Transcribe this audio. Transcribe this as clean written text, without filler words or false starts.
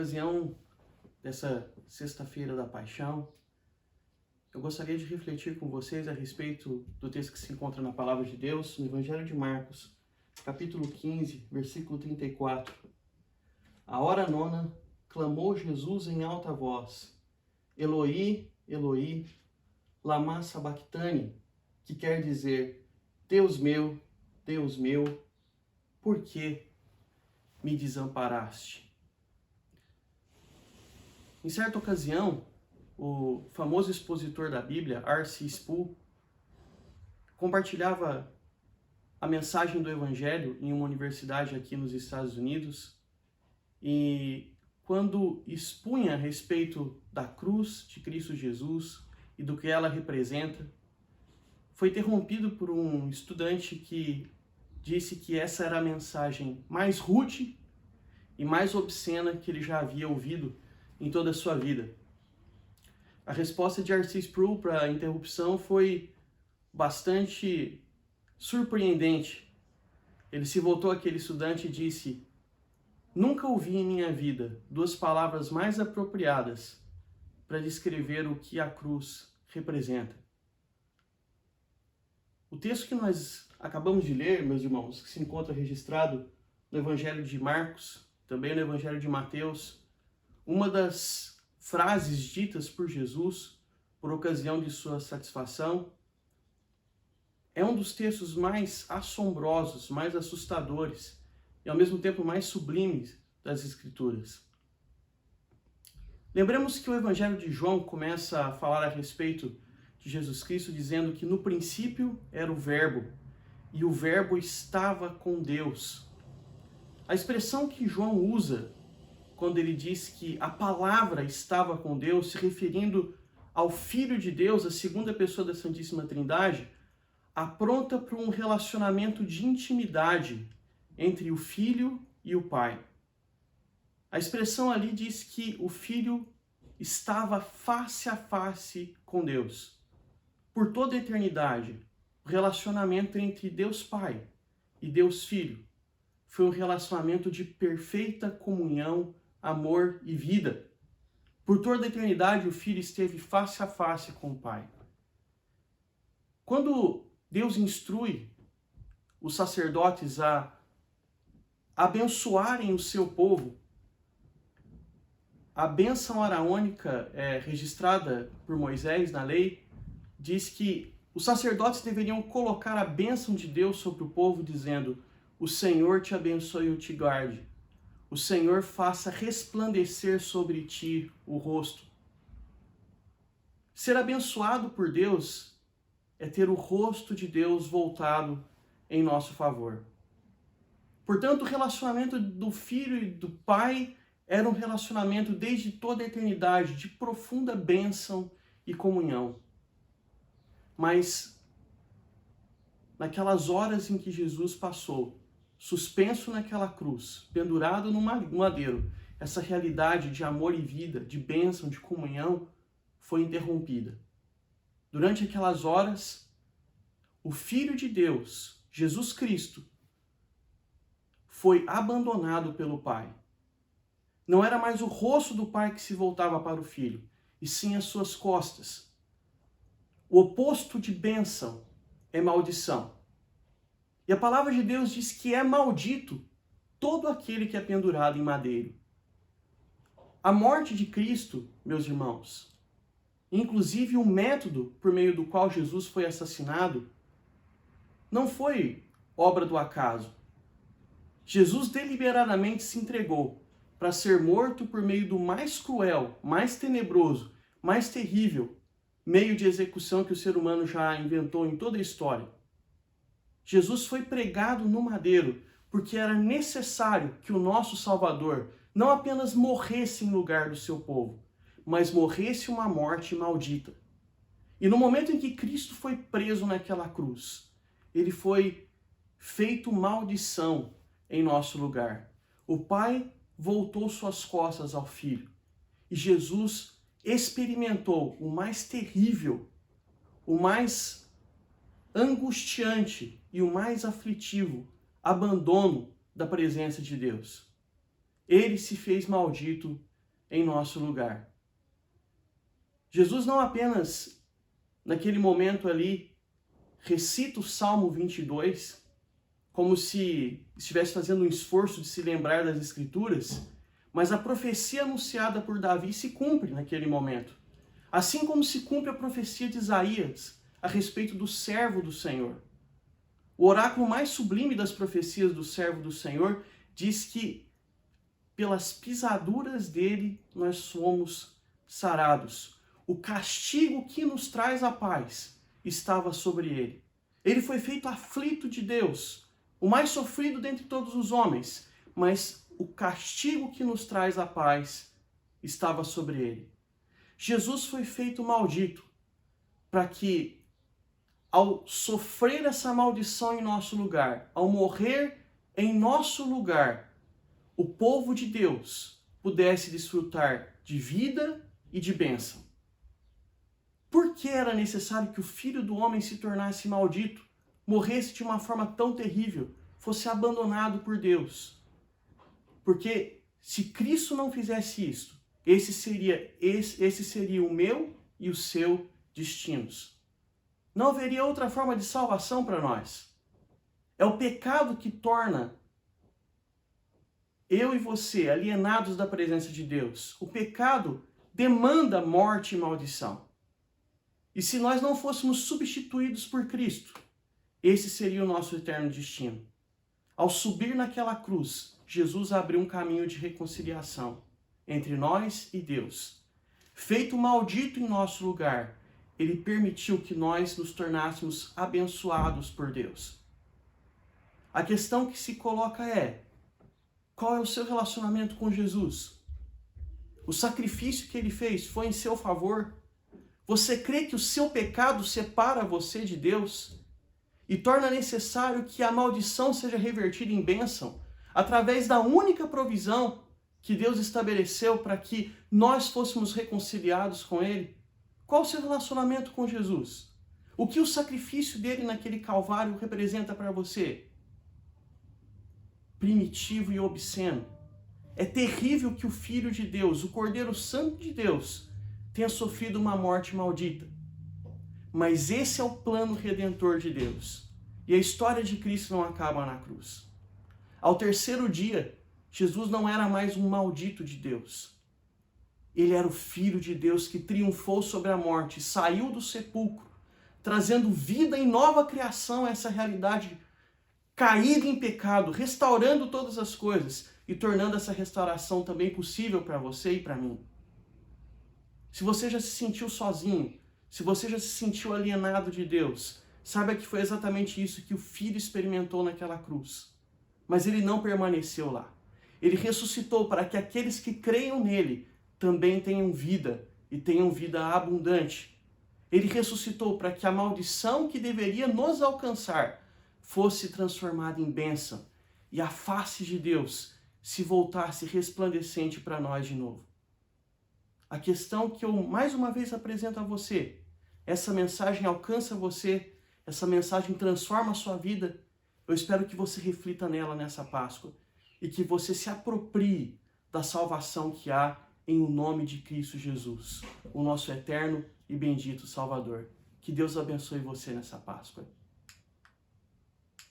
Ocasião dessa sexta-feira da Paixão, eu gostaria de refletir com vocês a respeito do texto que se encontra na Palavra de Deus, no Evangelho de Marcos, capítulo 15, versículo 34. A hora nona, clamou Jesus em alta voz, Eloi, Eloi, lama sabachthani, que quer dizer, Deus meu, por que me desamparaste? Em certa ocasião, o famoso expositor da Bíblia, R.C. Sproul, compartilhava a mensagem do Evangelho em uma universidade aqui nos Estados Unidos, e quando expunha a respeito da cruz de Cristo Jesus e do que ela representa, foi interrompido por um estudante que disse que essa era a mensagem mais rude e mais obscena que ele já havia ouvido em toda a sua vida. A resposta de R.C. Sproul para a interrupção foi bastante surpreendente. Ele se voltou àquele estudante e disse: "Nunca ouvi em minha vida duas palavras mais apropriadas para descrever o que a cruz representa." O texto que nós acabamos de ler, meus irmãos, que se encontra registrado no Evangelho de Marcos, também no Evangelho de Mateus, uma das frases ditas por Jesus por ocasião de sua satisfação é um dos textos mais assombrosos, mais assustadores e ao mesmo tempo mais sublimes das Escrituras. Lembremos que o Evangelho de João começa a falar a respeito de Jesus Cristo dizendo que no princípio era o Verbo e o Verbo estava com Deus. A expressão que João usa quando ele diz que a palavra estava com Deus, se referindo ao Filho de Deus, a segunda pessoa da Santíssima Trindade, apronta para um relacionamento de intimidade entre o Filho e o Pai. A expressão ali diz que o Filho estava face a face com Deus. Por toda a eternidade, o relacionamento entre Deus Pai e Deus Filho foi um relacionamento de perfeita comunhão, amor e vida. Por toda a eternidade, o Filho esteve face a face com o Pai. Quando Deus instrui os sacerdotes a abençoarem o seu povo, a bênção araônica registrada por Moisés na lei diz que os sacerdotes deveriam colocar a bênção de Deus sobre o povo, dizendo: "O Senhor te abençoe e te guarde. O Senhor faça resplandecer sobre ti o rosto." Ser abençoado por Deus é ter o rosto de Deus voltado em nosso favor. Portanto, o relacionamento do Filho e do Pai era um relacionamento desde toda a eternidade de profunda bênção e comunhão. Mas, naquelas horas em que Jesus passou, suspenso naquela cruz, pendurado no madeiro, essa realidade de amor e vida, de bênção, de comunhão, foi interrompida. Durante aquelas horas, o Filho de Deus, Jesus Cristo, foi abandonado pelo Pai. Não era mais o rosto do Pai que se voltava para o Filho, e sim as suas costas. O oposto de bênção é maldição. E a palavra de Deus diz que é maldito todo aquele que é pendurado em madeiro. A morte de Cristo, meus irmãos, inclusive o método por meio do qual Jesus foi assassinado, não foi obra do acaso. Jesus deliberadamente se entregou para ser morto por meio do mais cruel, mais tenebroso, mais terrível meio de execução que o ser humano já inventou em toda a história. Jesus foi pregado no madeiro porque era necessário que o nosso Salvador não apenas morresse em lugar do seu povo, mas morresse uma morte maldita. E no momento em que Cristo foi preso naquela cruz, ele foi feito maldição em nosso lugar. O Pai voltou suas costas ao Filho e Jesus experimentou o mais terrível, o mais angustiante e o mais aflitivo abandono da presença de Deus. Ele se fez maldito em nosso lugar. Jesus não apenas, naquele momento ali, recita o Salmo 22, como se estivesse fazendo um esforço de se lembrar das Escrituras, mas a profecia anunciada por Davi se cumpre naquele momento. Assim como se cumpre a profecia de Isaías a respeito do servo do Senhor. O oráculo mais sublime das profecias do servo do Senhor diz que pelas pisaduras dele nós somos sarados. O castigo que nos traz a paz estava sobre ele. Ele foi feito aflito de Deus, o mais sofrido dentre todos os homens, mas o castigo que nos traz a paz estava sobre ele. Jesus foi feito maldito para que, ao sofrer essa maldição em nosso lugar, ao morrer em nosso lugar, o povo de Deus pudesse desfrutar de vida e de bênção. Por que era necessário que o Filho do Homem se tornasse maldito, morresse de uma forma tão terrível, fosse abandonado por Deus? Porque se Cristo não fizesse isso, esse seria o meu e o seu destinos. Não haveria outra forma de salvação para nós. É o pecado que torna eu e você alienados da presença de Deus. O pecado demanda morte e maldição. E se nós não fôssemos substituídos por Cristo, esse seria o nosso eterno destino. Ao subir naquela cruz, Jesus abriu um caminho de reconciliação entre nós e Deus. Feito maldito em nosso lugar, ele permitiu que nós nos tornássemos abençoados por Deus. A questão que se coloca é: qual é o seu relacionamento com Jesus? O sacrifício que ele fez foi em seu favor? Você crê que o seu pecado separa você de Deus e torna necessário que a maldição seja revertida em bênção através da única provisão que Deus estabeleceu para que nós fôssemos reconciliados com Ele? Qual o seu relacionamento com Jesus? O que o sacrifício dele naquele Calvário representa para você? Primitivo e obsceno. É terrível que o Filho de Deus, o Cordeiro Santo de Deus, tenha sofrido uma morte maldita. Mas esse é o plano redentor de Deus. E a história de Cristo não acaba na cruz. Ao terceiro dia, Jesus não era mais um maldito de Deus. Ele era o Filho de Deus que triunfou sobre a morte, saiu do sepulcro, trazendo vida em nova criação a essa realidade caída em pecado, restaurando todas as coisas e tornando essa restauração também possível para você e para mim. Se você já se sentiu sozinho, se você já se sentiu alienado de Deus, saiba que foi exatamente isso que o Filho experimentou naquela cruz. Mas ele não permaneceu lá. Ele ressuscitou para que aqueles que creiam nele também tenham vida e tenham vida abundante. Ele ressuscitou para que a maldição que deveria nos alcançar fosse transformada em bênção e a face de Deus se voltasse resplandecente para nós de novo. A questão que eu mais uma vez apresento a você, essa mensagem alcança você, essa mensagem transforma a sua vida, eu espero que você reflita nela nessa Páscoa e que você se aproprie da salvação que há em o nome de Cristo Jesus, o nosso eterno e bendito Salvador. Que Deus abençoe você nessa Páscoa.